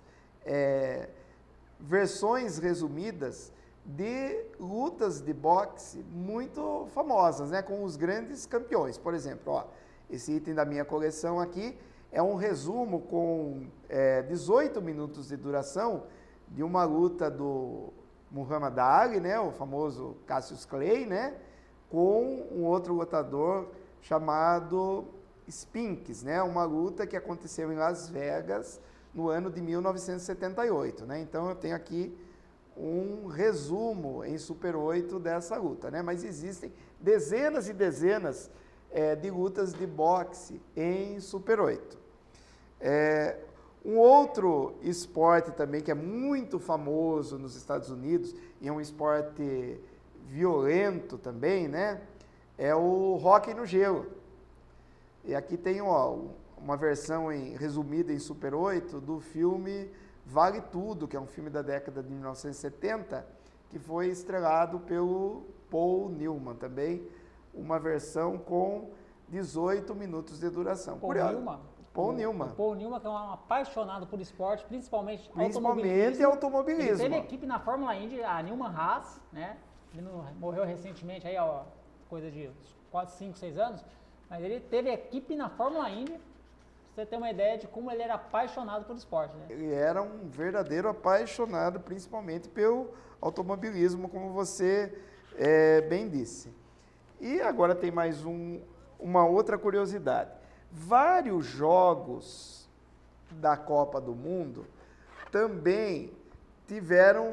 versões resumidas de lutas de boxe muito famosas, né, com os grandes campeões. Por exemplo, ó, esse item da minha coleção aqui é um resumo com 18 minutos de duração de uma luta do Muhammad Ali, né, o famoso Cassius Clay, né, com um outro lutador chamado Spinks, né, uma luta que aconteceu em Las Vegas no ano de 1978, né? Então eu tenho aqui um resumo em Super 8 dessa luta, né? Mas existem dezenas e dezenas de lutas de boxe em Super 8. Um outro esporte também que é muito famoso nos Estados Unidos e é um esporte violento também, né? É o hóquei no gelo. E aqui tem, ó, uma versão resumida em Super 8 do filme Vale Tudo, que é um filme da década de 1970, que foi estrelado pelo Paul Newman também, uma versão com 18 minutos de duração. Paul Newman? Paul Newman. O Paul Newman, que é um apaixonado por esporte, principalmente automobilismo. Ele teve equipe na Fórmula Indy, a Newman Haas, né? Ele morreu recentemente, aí, ó, coisa de 4, 5, 6 anos, mas ele teve equipe na Fórmula Indy você ter uma ideia de como ele era apaixonado pelo esporte, né? Ele era um verdadeiro apaixonado, principalmente pelo automobilismo, como você bem disse. E agora tem mais uma outra curiosidade. Vários jogos da Copa do Mundo também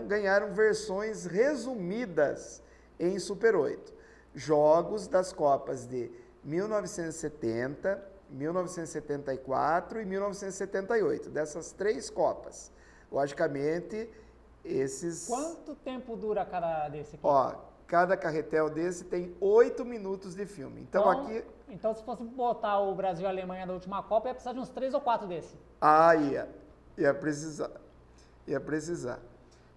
ganharam versões resumidas em Super 8. Jogos das Copas de 1970, 1974 e 1978, dessas 3 Copas. Logicamente, esses... Quanto tempo dura cada desse aqui? Ó, cada carretel desse tem 8 minutos de filme. Então aqui... Então, se fosse botar o Brasil e a Alemanha da última Copa, ia precisar de uns 3 ou 4 desse. Ah, ia precisar. Ia precisar.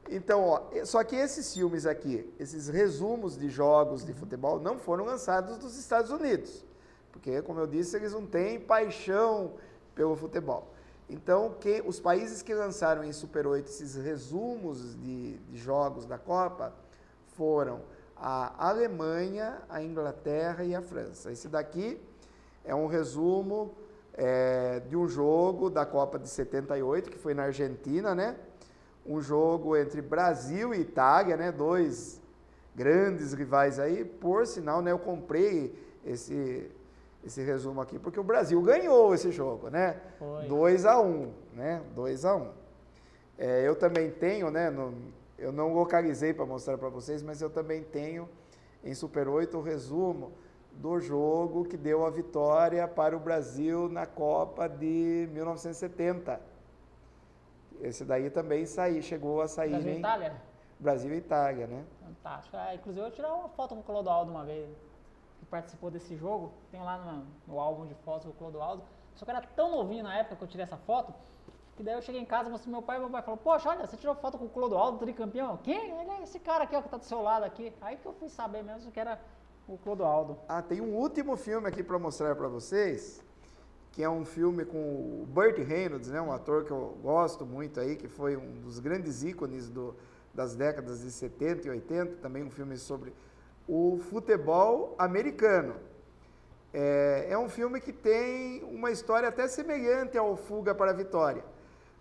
Então, ó, só que esses filmes aqui, esses resumos de jogos de futebol, não foram lançados nos Estados Unidos. Porque, como eu disse, eles não têm paixão pelo futebol. Então, os países que lançaram em Super 8 esses resumos de jogos da Copa foram a Alemanha, a Inglaterra e a França. Esse daqui é um resumo de um jogo da Copa de 78, que foi na Argentina, né? Um jogo entre Brasil e Itália, né? 2 grandes rivais aí. Por sinal, né, eu comprei esse resumo aqui, porque o Brasil ganhou esse jogo, né? 2-1, né? 2-1. Eu também tenho, né? Eu não localizei para mostrar para vocês, mas eu também tenho em Super 8 o resumo do jogo que deu a vitória para o Brasil na Copa de 1970. Esse daí também chegou a sair Brasil e Itália? Brasil e Itália, né? Fantástico. Inclusive eu tirei uma foto com o Clodoaldo uma vez, que participou desse jogo. Tem lá no álbum de fotos do Clodoaldo. Só que era tão novinho na época que eu tirei essa foto, que daí eu cheguei em casa, mostrei meu pai, e meu pai falou, poxa, olha, você tirou foto com o Clodoaldo, tricampeão. Quem? Ele é esse cara aqui, ó, que tá do seu lado aqui. Aí que eu fui saber mesmo que era o Clodoaldo. Tem um último filme aqui para mostrar para vocês, que é um filme com o Burt Reynolds, né, um ator que eu gosto muito aí, que foi um dos grandes ícones das décadas de 70 e 80, também um filme sobre o futebol americano. É um filme que tem uma história até semelhante ao Fuga para a Vitória,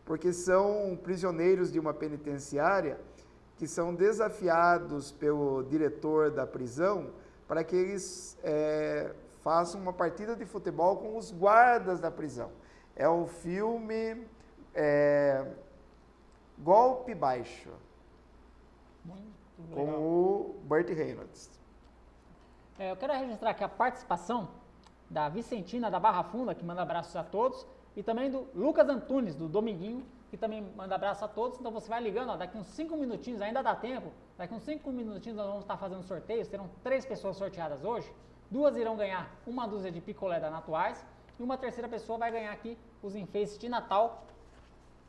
porque são prisioneiros de uma penitenciária que são desafiados pelo diretor da prisão para que eles façam uma partida de futebol com os guardas da prisão. É o filme Golpe Baixo, com o Burt Reynolds. Eu quero registrar aqui a participação da Vicentina da Barra Funda, que manda abraços a todos, e também do Lucas Antunes, do Dominguinho, que também manda abraço a todos. Então você vai ligando, ó, daqui uns 5 minutinhos, ainda dá tempo, daqui uns 5 minutinhos nós vamos estar fazendo sorteios, terão 3 pessoas sorteadas hoje, 2 irão ganhar uma dúzia de picolé da Natuais, e uma terceira pessoa vai ganhar aqui os enfeites de Natal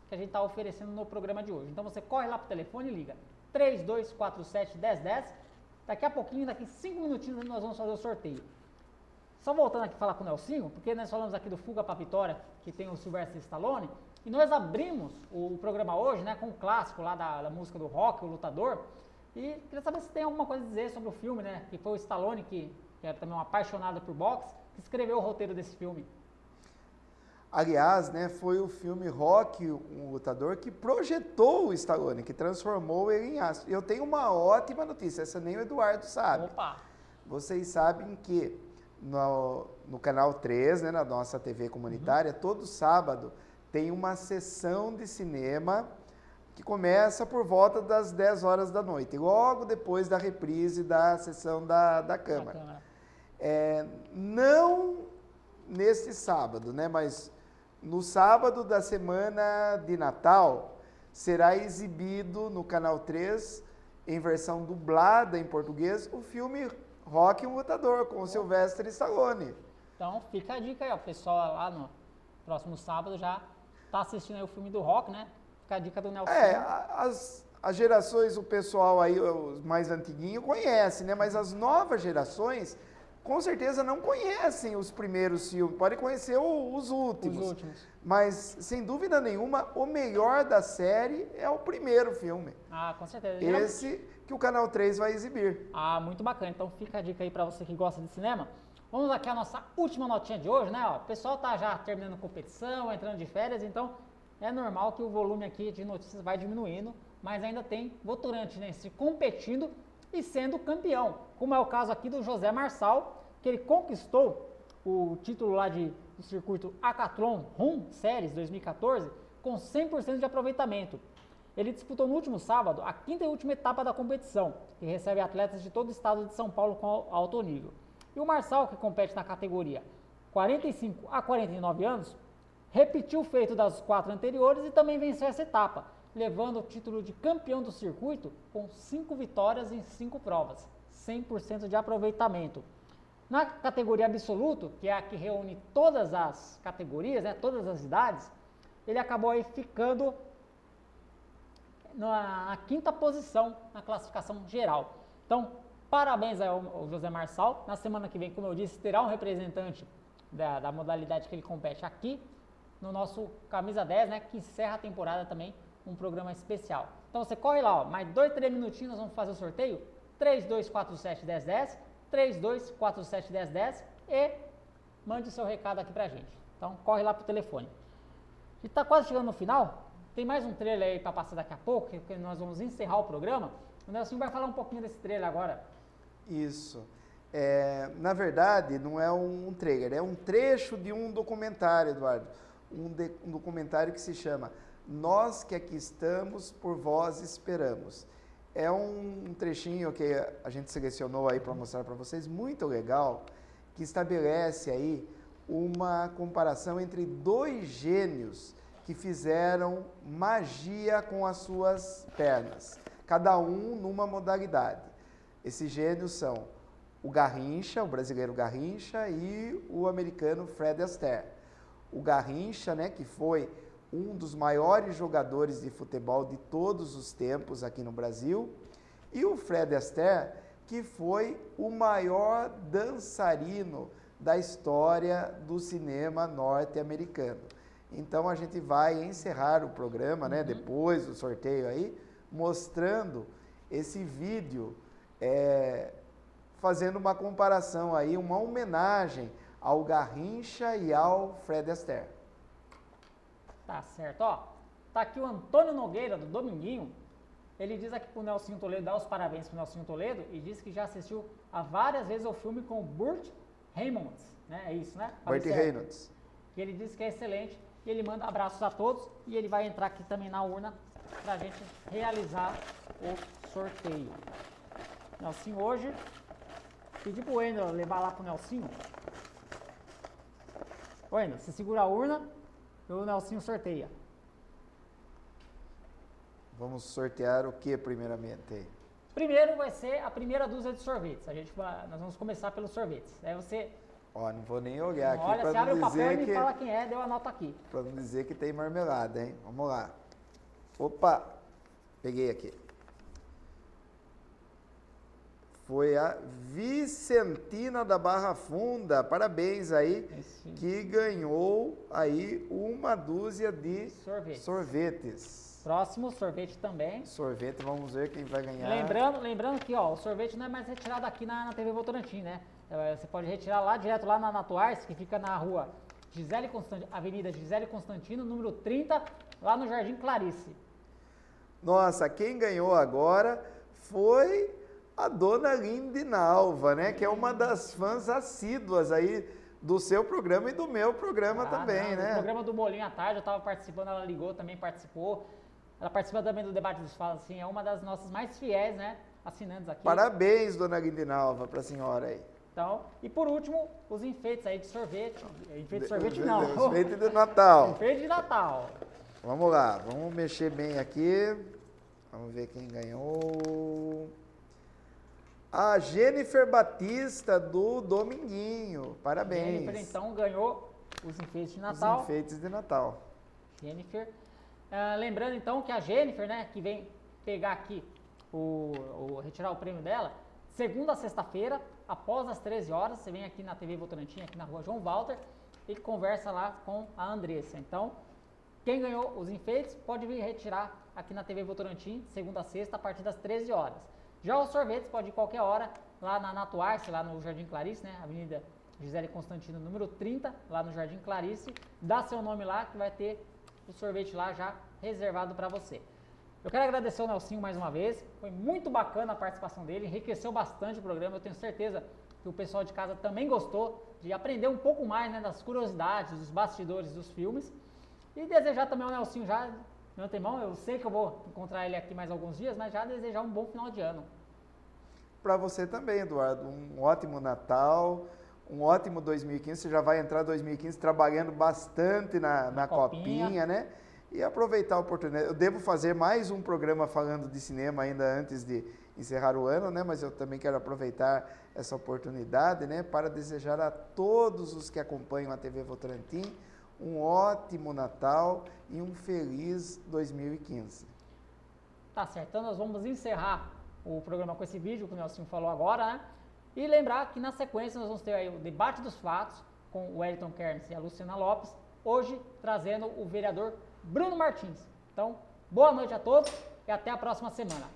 que a gente está oferecendo no programa de hoje. Então você corre lá pro telefone e liga 3247-1010, daqui a pouquinho, daqui 5 minutinhos nós vamos fazer o sorteio. Só voltando aqui falar com o Nelsinho, porque nós falamos aqui do Fuga para a Vitória, que tem o Sylvester Stallone, e nós abrimos o programa hoje, né, com o clássico lá da música do Rock, o Lutador, e queria saber se tem alguma coisa a dizer sobre o filme, né, que foi o Stallone, que era também um apaixonado por boxe, que escreveu o roteiro desse filme. Aliás, né, foi o filme Rock, um Lutador, que projetou o Stallone, que transformou ele em astro. Eu tenho uma ótima notícia, essa nem o Eduardo sabe. Opa! Vocês sabem que no Canal 3, né, na nossa TV comunitária, todo sábado tem uma sessão de cinema que começa por volta das 10 horas da noite, logo depois da reprise da sessão da Câmara. Não neste sábado, né, mas no sábado da semana de Natal será exibido no Canal 3, em versão dublada em português, o filme Rock, um Lutador, com o Sylvester Stallone. Então fica a dica aí, ó, o pessoal lá no próximo sábado já tá assistindo aí o filme do Rock, né? Fica a dica do Nelson. As gerações, o pessoal aí, os mais antiguinhos, conhece, né? Mas as novas gerações, com certeza não conhecem os primeiros filmes, podem conhecer os últimos. Mas, sem dúvida nenhuma, o melhor da série é o primeiro filme. Ah, com certeza. Esse que o Canal 3 vai exibir. Ah, muito bacana. Então fica a dica aí para você que gosta de cinema. Vamos aqui a nossa última notinha de hoje, né? Ó, o pessoal tá já terminando competição, entrando de férias, então é normal que o volume aqui de notícias vai diminuindo, mas ainda tem votorantim competindo e sendo campeão, como é o caso aqui do José Marçal, que ele conquistou o título lá do circuito Hacathlon Rum Series 2014 com 100% de aproveitamento. Ele disputou no último sábado a 5ª e última etapa da competição, que recebe atletas de todo o estado de São Paulo com alto nível. E o Marçal, que compete na categoria 45 a 49 anos, repetiu o feito das 4 anteriores e também venceu essa etapa, levando o título de campeão do circuito com 5 vitórias em 5 provas, 100% de aproveitamento. Na categoria absoluto, que é a que reúne todas as categorias, né, todas as idades, ele acabou aí ficando na 5ª posição na classificação geral. Então, parabéns ao José Marçal. Na semana que vem, como eu disse, terá um representante da modalidade que ele compete aqui no nosso Camisa 10, né, que encerra a temporada também, um programa especial. Então você corre lá, ó, mais 2, 3 minutinhos, nós vamos fazer o sorteio, 32471010, 32471010 e mande o seu recado aqui pra gente. Então corre lá pro telefone. A gente tá quase chegando no final, tem mais um trailer aí para passar daqui a pouco, que nós vamos encerrar o programa. O Nelson vai falar um pouquinho desse trailer agora. Isso. Na verdade, não é um trailer, é um trecho de um documentário, Eduardo. Um documentário que se chama Nós que Aqui Estamos, Por Vós Esperamos. É um trechinho que a gente selecionou aí para mostrar para vocês, muito legal, que estabelece aí uma comparação entre 2 gênios que fizeram magia com as suas pernas, cada um numa modalidade. Esses gênios são o Garrincha, o brasileiro Garrincha, e o americano Fred Astaire. O Garrincha, né, que foi um dos maiores jogadores de futebol de todos os tempos aqui no Brasil, e o Fred Astaire, que foi o maior dançarino da história do cinema norte-americano. Então a gente vai encerrar o programa, né, depois do sorteio aí, mostrando esse vídeo, fazendo uma comparação aí, uma homenagem ao Garrincha e ao Fred Astaire. Tá certo, ó. Tá aqui o Antônio Nogueira, do Dominguinho. Ele diz aqui pro Nelsinho Toledo, dá os parabéns pro Nelsinho Toledo, e diz que já assistiu várias vezes o filme com o Burt Reynolds, né? É isso, né? Burt Reynolds. Que ele diz que é excelente, e ele manda abraços a todos, e ele vai entrar aqui também na urna pra gente realizar o sorteio. Nelsinho hoje, pedi pro Wendel levar lá pro Nelsinho. Wendel, você segura a urna e o Nelsinho sorteia. Vamos sortear o que primeiramente? Primeiro vai ser a primeira dúzia de sorvetes. Nós vamos começar pelos sorvetes. Aí você... Ó, não vou nem olhar aqui olha, para você abre não o papel dizer e me fala quem é, deu a nota aqui. Para não dizer que tem marmelada, hein? Vamos lá. Opa, peguei aqui. Foi a Vicentina da Barra Funda, parabéns aí, que ganhou aí uma dúzia de sorvetes. Próximo, sorvete também. Sorvete, vamos ver quem vai ganhar. Lembrando que ó, o sorvete não é mais retirado aqui na TV Votorantim, né? Você pode retirar lá, direto lá na Natuars, que fica na rua Avenida Gisele Constantino, número 30, lá no Jardim Clarice. Nossa, quem ganhou agora foi a dona Lindinalva, né? Que é uma das fãs assíduas aí do seu programa e do meu programa também, né? O programa do Bolinho à Tarde, eu estava participando, ela ligou, também participou. Ela participa também do debate dos falas, assim, é uma das nossas mais fiéis, né, assinantes aqui. Parabéns, dona Lindinalva, para a senhora aí. Então, e por último, os enfeites aí de sorvete. Enfeite de sorvete não. Enfeite de Natal. Enfeite de Natal. Vamos lá, vamos mexer bem aqui. Vamos ver quem ganhou. A Jennifer Batista, do Dominguinho. Parabéns. Jennifer, então, ganhou os enfeites de Natal. Os enfeites de Natal. Jennifer. Lembrando, então, que a Jennifer, né, que vem pegar aqui, retirar o prêmio dela, segunda a sexta-feira, após as 13 horas, você vem aqui na TV Votorantim, aqui na rua João Walter, e conversa lá com a Andressa. Então, quem ganhou os enfeites pode vir retirar aqui na TV Votorantim, segunda a sexta, a partir das 13 horas. Já os sorvetes pode ir qualquer hora, lá na Natuars, lá no Jardim Clarice, né, Avenida Gisele Constantino, número 30, lá no Jardim Clarice. Dá seu nome lá que vai ter o sorvete lá já reservado para você. Eu quero agradecer ao Nelsinho mais uma vez, foi muito bacana a participação dele, enriqueceu bastante o programa, eu tenho certeza que o pessoal de casa também gostou de aprender um pouco mais, né, das curiosidades, dos bastidores dos filmes. E desejar também ao Nelsinho já, de antemão, eu sei que eu vou encontrar ele aqui mais alguns dias, mas já desejar um bom final de ano. Para você também, Eduardo, um ótimo Natal, um ótimo 2015, você já vai entrar 2015 trabalhando bastante na copinha, né? E aproveitar a oportunidade. Eu devo fazer mais um programa falando de cinema ainda antes de encerrar o ano, né? Mas eu também quero aproveitar essa oportunidade, né? Para desejar a todos os que acompanham a TV Votorantim um ótimo Natal e um feliz 2015. Tá certo, então nós vamos encerrar o programa com esse vídeo que o Nelsinho falou agora, né? E lembrar que na sequência nós vamos ter aí o debate dos fatos com o Wellington Kermes e a Luciana Lopes, hoje trazendo o vereador Bruno Martins. Então, boa noite a todos e até a próxima semana.